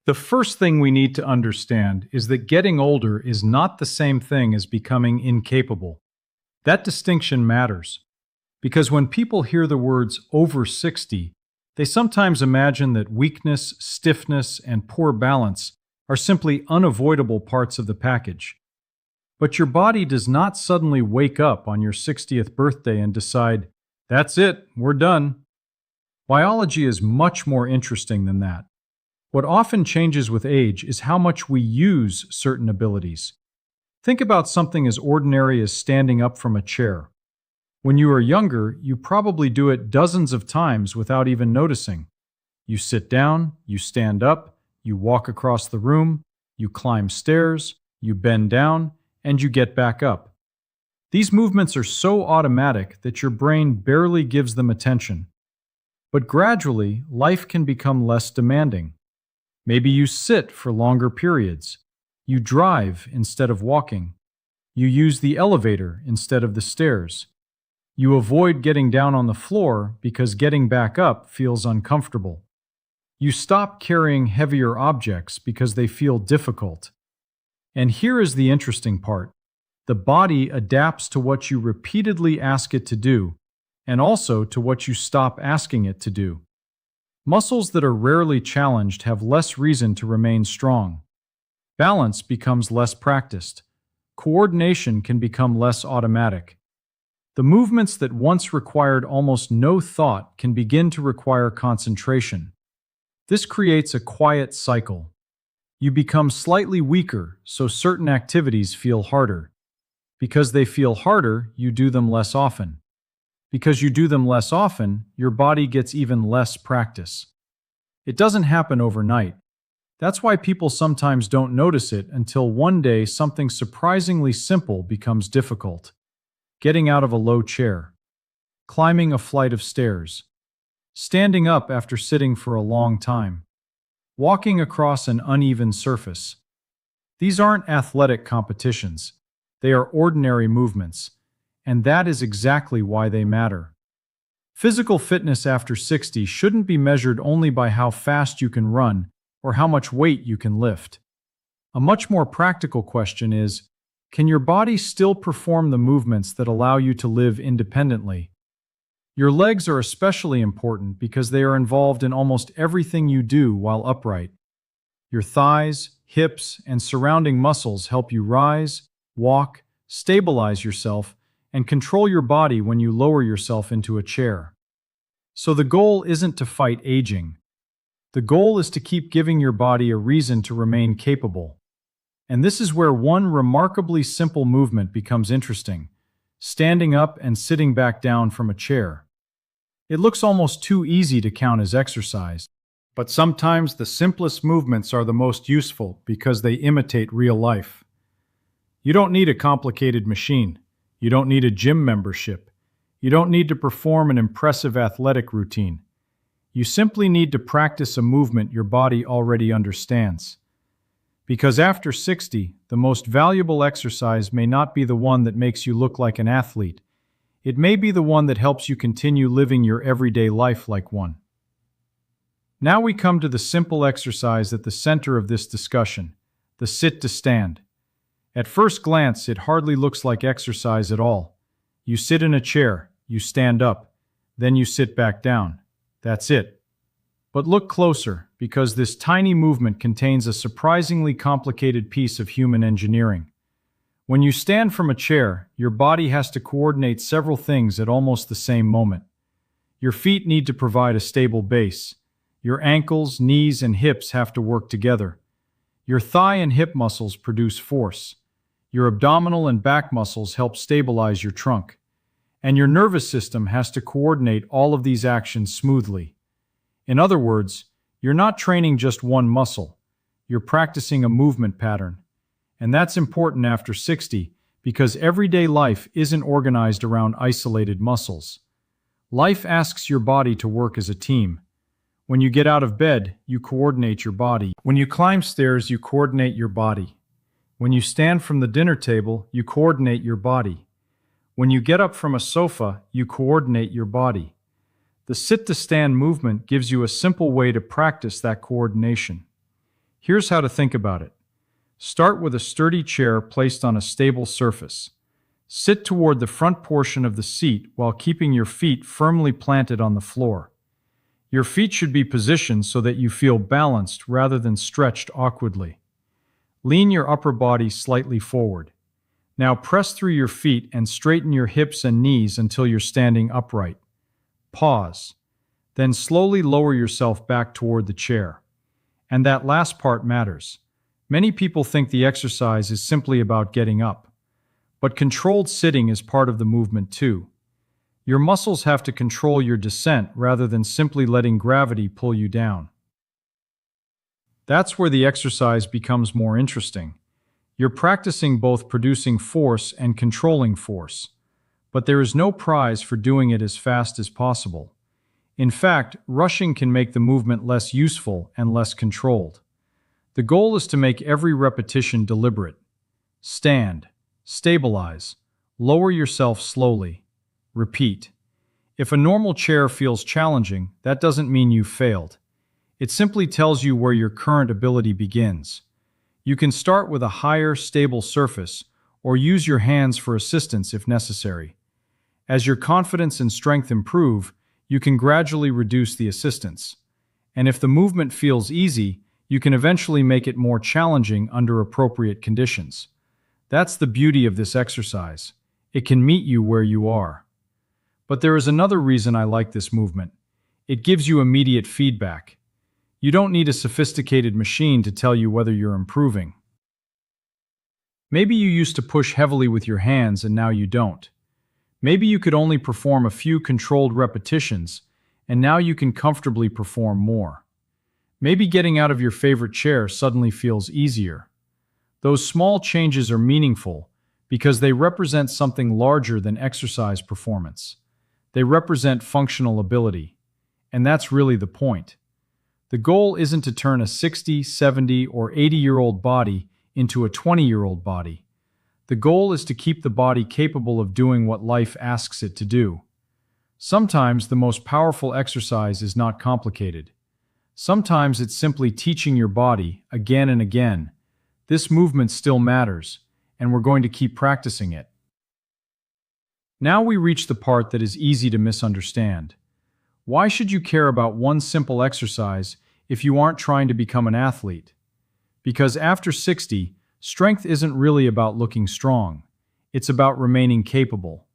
The first thing we need to understand is that getting older is not the same thing as becoming incapable. That distinction matters, because when people hear the words over 60, they sometimes imagine that weakness, stiffness, and poor balance are simply unavoidable parts of the package. But your body does not suddenly wake up on your 60th birthday and decide, "That's it, we're done." Biology is much more interesting than that. What often changes with age is how much we use certain abilities. Think about something as ordinary as standing up from a chair. When you are younger, you probably do it dozens of times without even noticing. You sit down, you stand up, you walk across the room, you climb stairs, you bend down, and you get back up. These movements are so automatic that your brain barely gives them attention. But gradually, life can become less demanding. Maybe you sit for longer periods. You drive instead of walking. You use the elevator instead of the stairs. You avoid getting down on the floor because getting back up feels uncomfortable. You stop carrying heavier objects because they feel difficult. And here is the interesting part. The body adapts to what you repeatedly ask it to do, and also to what you stop asking it to do. Muscles that are rarely challenged have less reason to remain strong. Balance becomes less practiced. Coordination can become less automatic. The movements that once required almost no thought can begin to require concentration. This creates a quiet cycle. You become slightly weaker, so certain activities feel harder. Because they feel harder, you do them less often. Because you do them less often, your body gets even less practice. It doesn't happen overnight. That's why people sometimes don't notice it until one day something surprisingly simple becomes difficult. Getting out of a low chair. Climbing a flight of stairs. Standing up after sitting for a long time. Walking across an uneven surface. These aren't athletic competitions. They are ordinary movements. And that is exactly why they matter. Physical fitness after 60 shouldn't be measured only by how fast you can run or how much weight you can lift. A much more practical question is, can your body still perform the movements that allow you to live independently? Your legs are especially important because they are involved in almost everything you do while upright. Your thighs, hips, and surrounding muscles help you rise, walk, stabilize yourself, and control your body when you lower yourself into a chair. So the goal isn't to fight aging. The goal is to keep giving your body a reason to remain capable. And this is where one remarkably simple movement becomes interesting: standing up and sitting back down from a chair. It looks almost too easy to count as exercise, but sometimes the simplest movements are the most useful because they imitate real life. You don't need a complicated machine. You don't need a gym membership. You don't need to perform an impressive athletic routine. You simply need to practice a movement your body already understands. Because after 60, the most valuable exercise may not be the one that makes you look like an athlete. It may be the one that helps you continue living your everyday life like one. Now we come to the simple exercise at the center of this discussion, the sit to stand. At first glance, it hardly looks like exercise at all. You sit in a chair, you stand up, then you sit back down. That's it. But look closer, because this tiny movement contains a surprisingly complicated piece of human engineering. When you stand from a chair, your body has to coordinate several things at almost the same moment. Your feet need to provide a stable base. Your ankles, knees, and hips have to work together. Your thigh and hip muscles produce force. Your abdominal and back muscles help stabilize your trunk. And your nervous system has to coordinate all of these actions smoothly. In other words, you're not training just one muscle. You're practicing a movement pattern. And that's important after 60 because everyday life isn't organized around isolated muscles. Life asks your body to work as a team. When you get out of bed, you coordinate your body. When you climb stairs, you coordinate your body. When you stand from the dinner table, you coordinate your body. When you get up from a sofa, you coordinate your body. The sit-to-stand movement gives you a simple way to practice that coordination. Here's how to think about it. Start with a sturdy chair placed on a stable surface. Sit toward the front portion of the seat while keeping your feet firmly planted on the floor. Your feet should be positioned so that you feel balanced rather than stretched awkwardly. Lean your upper body slightly forward. Now press through your feet and straighten your hips and knees until you're standing upright. Pause. Then slowly lower yourself back toward the chair. And that last part matters. Many people think the exercise is simply about getting up. But controlled sitting is part of the movement too. Your muscles have to control your descent rather than simply letting gravity pull you down. That's where the exercise becomes more interesting. You're practicing both producing force and controlling force. But there is no prize for doing it as fast as possible. In fact, rushing can make the movement less useful and less controlled. The goal is to make every repetition deliberate. Stand, stabilize, lower yourself slowly, repeat. If a normal chair feels challenging, that doesn't mean you've failed. It simply tells you where your current ability begins. You can start with a higher, stable surface, or use your hands for assistance if necessary. As your confidence and strength improve, you can gradually reduce the assistance. And if the movement feels easy, you can eventually make it more challenging under appropriate conditions. That's the beauty of this exercise. It can meet you where you are. But there is another reason I like this movement. It gives you immediate feedback. You don't need a sophisticated machine to tell you whether you're improving. Maybe you used to push heavily with your hands and now you don't. Maybe you could only perform a few controlled repetitions, and now you can comfortably perform more. Maybe getting out of your favorite chair suddenly feels easier. Those small changes are meaningful because they represent something larger than exercise performance. They represent functional ability. And that's really the point. The goal isn't to turn a 60, 70, or 80-year-old body into a 20-year-old body. The goal is to keep the body capable of doing what life asks it to do. Sometimes the most powerful exercise is not complicated. Sometimes it's simply teaching your body, again and again, this movement still matters, and we're going to keep practicing it. Now we reach the part that is easy to misunderstand. Why should you care about one simple exercise if you aren't trying to become an athlete? Because after 60, strength isn't really about looking strong. It's about remaining capable.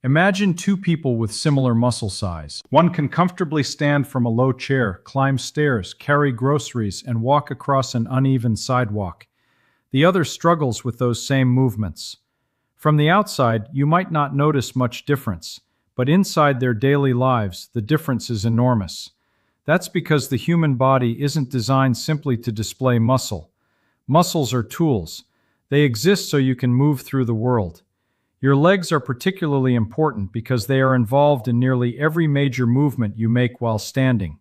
Imagine two people with similar muscle size. One can comfortably stand from a low chair, climb stairs, carry groceries, and walk across an uneven sidewalk. The other struggles with those same movements. From the outside, you might not notice much difference, but inside their daily lives, the difference is enormous. That's because the human body isn't designed simply to display muscle. Muscles are tools. They exist so you can move through the world. Your legs are particularly important because they are involved in nearly every major movement you make while standing.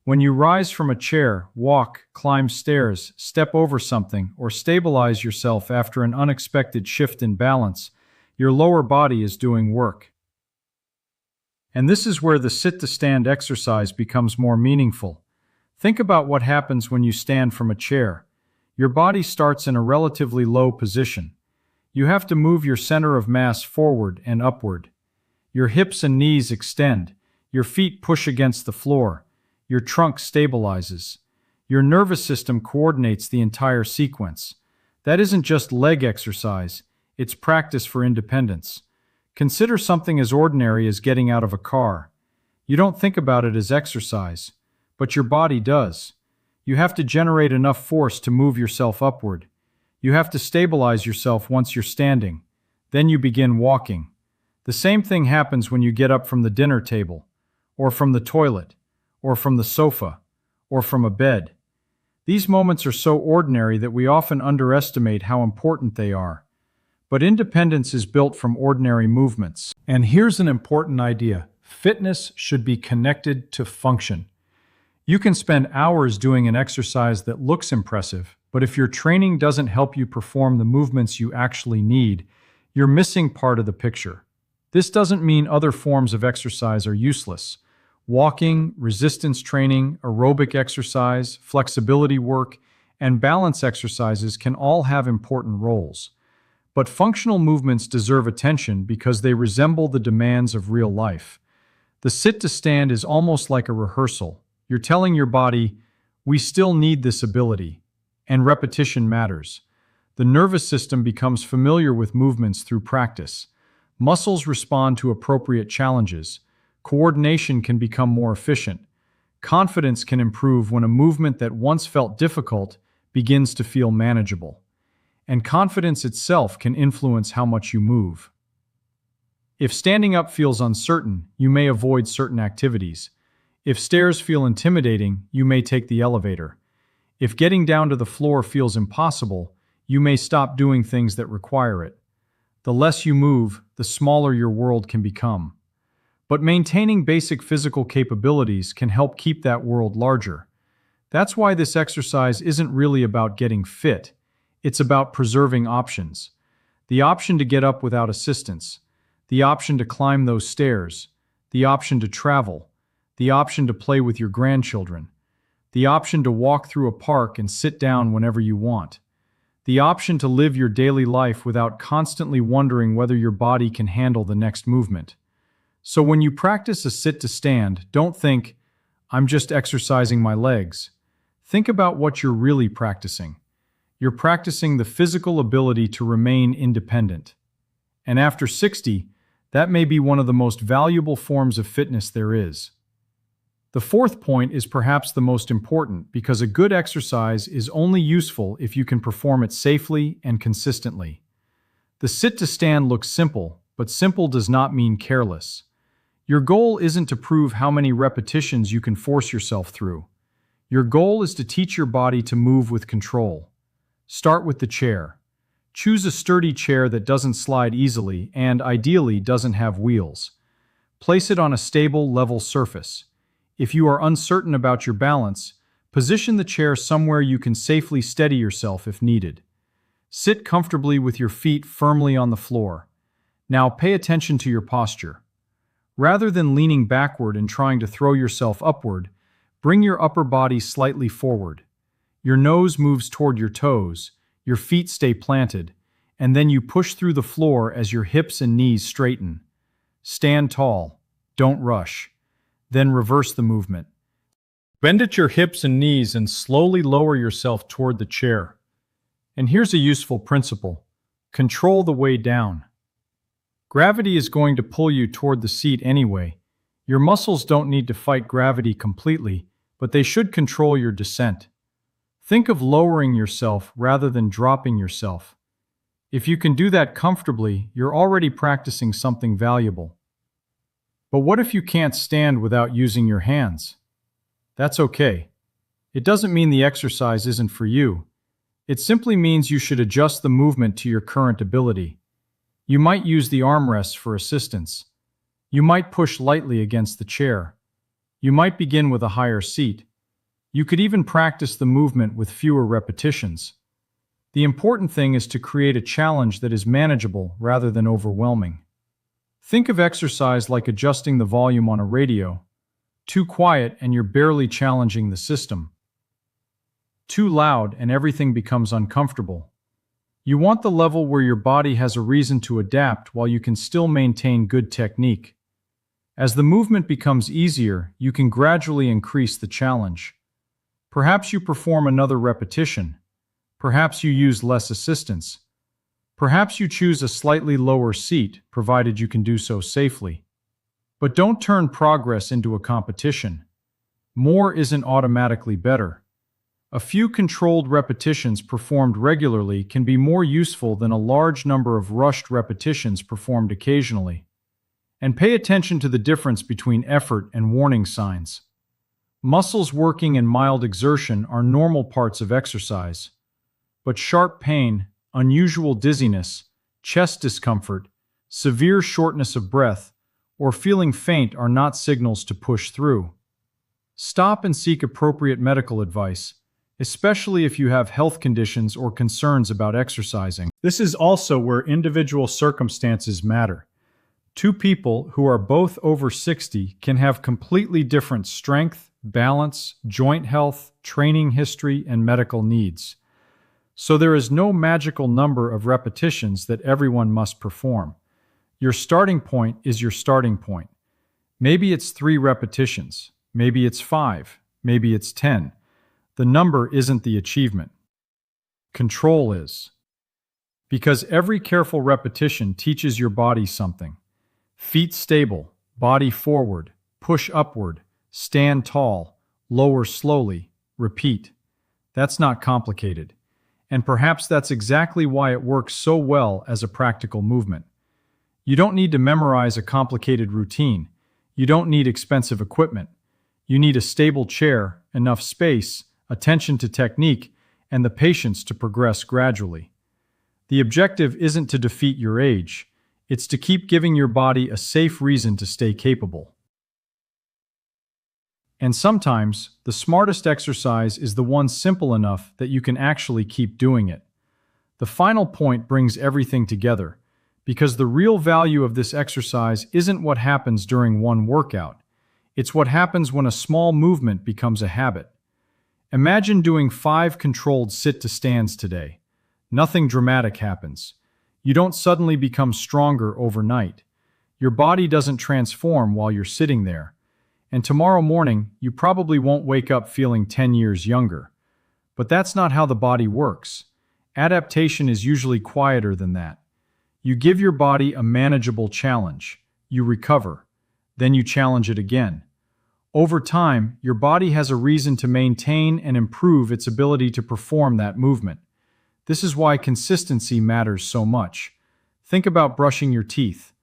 When you rise from a chair, walk, climb stairs, step over something, or stabilize yourself after an unexpected shift in balance, your lower body is doing work. And this is where the sit-to-stand exercise becomes more meaningful. Think about what happens when you stand from a chair. Your body starts in a relatively low position. You have to move your center of mass forward and upward. Your hips and knees extend. Your feet push against the floor. Your trunk stabilizes. Your nervous system coordinates the entire sequence. That isn't just leg exercise, it's practice for independence. Consider something as ordinary as getting out of a car. You don't think about it as exercise, but your body does. You have to generate enough force to move yourself upward. You have to stabilize yourself once you're standing. Then you begin walking. The same thing happens when you get up from the dinner table, or from the toilet, or from the sofa, or from a bed. These moments are so ordinary that we often underestimate how important they are. But independence is built from ordinary movements. And here's an important idea. Fitness should be connected to function. You can spend hours doing an exercise that looks impressive, but if your training doesn't help you perform the movements you actually need, you're missing part of the picture. This doesn't mean other forms of exercise are useless. Walking, resistance training, aerobic exercise, flexibility work, and balance exercises can all have important roles. But functional movements deserve attention because they resemble the demands of real life. The sit to stand is almost like a rehearsal. You're telling your body, we still need this ability, and repetition matters. The nervous system becomes familiar with movements through practice. Muscles respond to appropriate challenges. Coordination can become more efficient. Confidence can improve when a movement that once felt difficult begins to feel manageable. And confidence itself can influence how much you move. If standing up feels uncertain, you may avoid certain activities. If stairs feel intimidating, you may take the elevator. If getting down to the floor feels impossible, you may stop doing things that require it. The less you move, the smaller your world can become. But maintaining basic physical capabilities can help keep that world larger. That's why this exercise isn't really about getting fit. It's about preserving options. The option to get up without assistance, the option to climb those stairs, the option to travel, the option to play with your grandchildren, the option to walk through a park and sit down whenever you want, the option to live your daily life without constantly wondering whether your body can handle the next movement. So when you practice a sit to stand, don't think, I'm just exercising my legs. Think about what you're really practicing. You're practicing the physical ability to remain independent. And after 60, that may be one of the most valuable forms of fitness there is. The fourth point is perhaps the most important because a good exercise is only useful if you can perform it safely and consistently. The sit to stand looks simple, but simple does not mean careless. Your goal isn't to prove how many repetitions you can force yourself through. Your goal is to teach your body to move with control. Start with the chair. Choose a sturdy chair that doesn't slide easily and, ideally, doesn't have wheels. Place it on a stable, level surface. If you are uncertain about your balance, position the chair somewhere you can safely steady yourself if needed. Sit comfortably with your feet firmly on the floor. Now pay attention to your posture. Rather than leaning backward and trying to throw yourself upward, bring your upper body slightly forward. Your nose moves toward your toes, your feet stay planted, and then you push through the floor as your hips and knees straighten. Stand tall. Don't rush. Then reverse the movement. Bend at your hips and knees and slowly lower yourself toward the chair. And here's a useful principle. Control the way down. Gravity is going to pull you toward the seat anyway. Your muscles don't need to fight gravity completely, but they should control your descent. Think of lowering yourself rather than dropping yourself. If you can do that comfortably, you're already practicing something valuable. But what if you can't stand without using your hands? That's okay. It doesn't mean the exercise isn't for you. It simply means you should adjust the movement to your current ability. You might use the armrests for assistance. You might push lightly against the chair. You might begin with a higher seat. You could even practice the movement with fewer repetitions. The important thing is to create a challenge that is manageable rather than overwhelming. Think of exercise like adjusting the volume on a radio. Too quiet and you're barely challenging the system. Too loud and everything becomes uncomfortable. You want the level where your body has a reason to adapt while you can still maintain good technique. As the movement becomes easier, you can gradually increase the challenge. Perhaps you perform another repetition. Perhaps you use less assistance. Perhaps you choose a slightly lower seat, provided you can do so safely. But don't turn progress into a competition. More isn't automatically better. A few controlled repetitions performed regularly can be more useful than a large number of rushed repetitions performed occasionally. And pay attention to the difference between effort and warning signs. Muscles working in mild exertion are normal parts of exercise. But sharp pain, unusual dizziness, chest discomfort, severe shortness of breath, or feeling faint are not signals to push through. Stop and seek appropriate medical advice, especially if you have health conditions or concerns about exercising. This is also where individual circumstances matter. Two people who are both over 60 can have completely different strength, balance, joint health, training history, and medical needs. So there is no magical number of repetitions that everyone must perform. Your starting point is your starting point. Maybe it's 3 repetitions, maybe it's 5, maybe it's 10. The number isn't the achievement. Control is. Because every careful repetition teaches your body something. Feet stable, body forward, push upward, stand tall, lower slowly, repeat. That's not complicated. And perhaps that's exactly why it works so well as a practical movement. You don't need to memorize a complicated routine. You don't need expensive equipment. You need a stable chair, enough space, attention to technique, and the patience to progress gradually. The objective isn't to defeat your age. It's to keep giving your body a safe reason to stay capable. And sometimes, the smartest exercise is the one simple enough that you can actually keep doing it. The final point brings everything together, because the real value of this exercise isn't what happens during one workout. It's what happens when a small movement becomes a habit. Imagine doing 5 controlled sit-to-stands today. Nothing dramatic happens. You don't suddenly become stronger overnight. Your body doesn't transform while you're sitting there. And tomorrow morning, you probably won't wake up feeling 10 years younger. But that's not how the body works. Adaptation is usually quieter than that. You give your body a manageable challenge. You recover. Then you challenge it again. Over time, your body has a reason to maintain and improve its ability to perform that movement. This is why consistency matters so much. Think about brushing your teeth.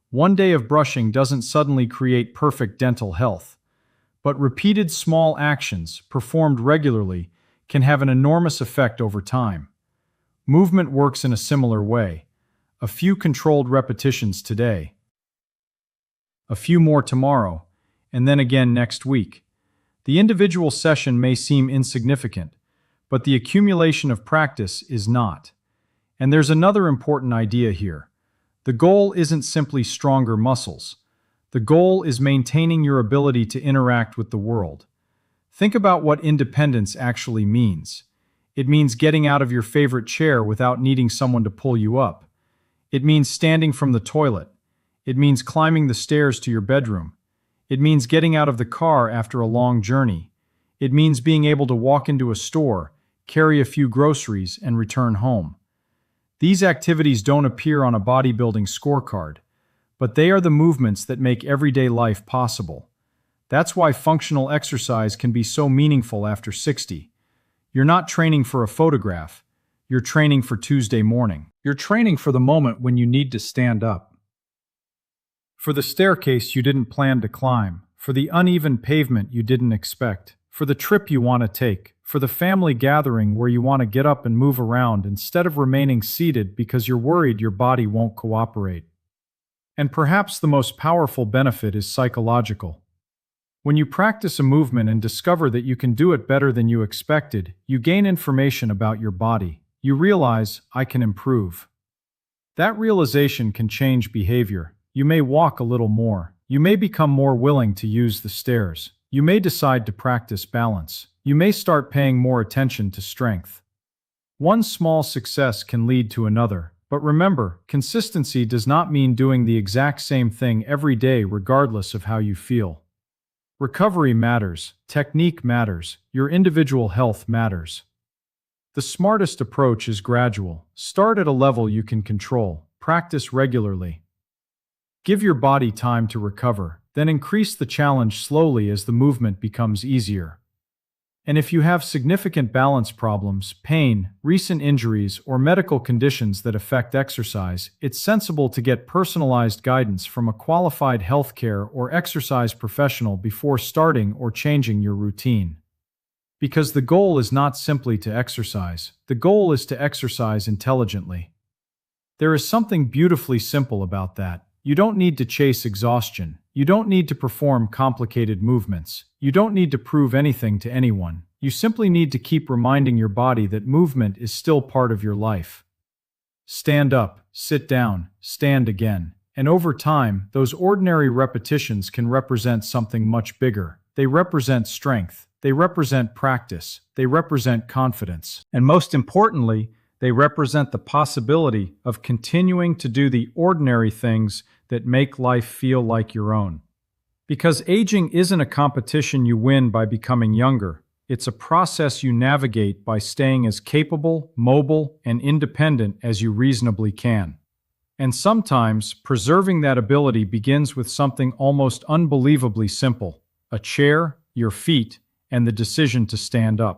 One day of brushing doesn't suddenly create perfect dental health. But repeated small actions, performed regularly, can have an enormous effect over time. Movement works in a similar way. A few controlled repetitions today, a few more tomorrow, and then again next week. The individual session may seem insignificant, but the accumulation of practice is not. And there's another important idea here. The goal isn't simply stronger muscles. The goal is maintaining your ability to interact with the world. Think about what independence actually means. It means getting out of your favorite chair without needing someone to pull you up. It means standing from the toilet. It means climbing the stairs to your bedroom. It means getting out of the car after a long journey. It means being able to walk into a store, carry a few groceries, and return home. These activities don't appear on a bodybuilding scorecard, but they are the movements that make everyday life possible. That's why functional exercise can be so meaningful after 60. You're not training for a photograph. You're training for Tuesday morning. You're training for the moment when you need to stand up. For the staircase you didn't plan to climb, for the uneven pavement you didn't expect, for the trip you want to take, for the family gathering where you want to get up and move around instead of remaining seated because you're worried your body won't cooperate. And perhaps the most powerful benefit is psychological. When you practice a movement and discover that you can do it better than you expected, you gain information about your body. You realize, I can improve. That realization can change behavior. You may walk a little more. You may become more willing to use the stairs. You may decide to practice balance. You may start paying more attention to strength. One small success can lead to another, but remember, consistency does not mean doing the exact same thing every day regardless of how you feel. Recovery matters, technique matters, your individual health matters. The smartest approach is gradual. Start at a level you can control. Practice regularly. Give your body time to recover, then increase the challenge slowly as the movement becomes easier. And if you have significant balance problems, pain, recent injuries, or medical conditions that affect exercise, it's sensible to get personalized guidance from a qualified healthcare or exercise professional before starting or changing your routine. Because the goal is not simply to exercise, the goal is to exercise intelligently. There is something beautifully simple about that. You don't need to chase exhaustion. You don't need to perform complicated movements. You don't need to prove anything to anyone. You simply need to keep reminding your body that movement is still part of your life. Stand up, sit down, stand again. And over time, those ordinary repetitions can represent something much bigger. They represent strength. They represent practice. They represent confidence. And most importantly, they represent the possibility of continuing to do the ordinary things that make life feel like your own. Because aging isn't a competition you win by becoming younger. It's a process you navigate by staying as capable, mobile, and independent as you reasonably can. And sometimes, preserving that ability begins with something almost unbelievably simple: a chair, your feet, and the decision to stand up.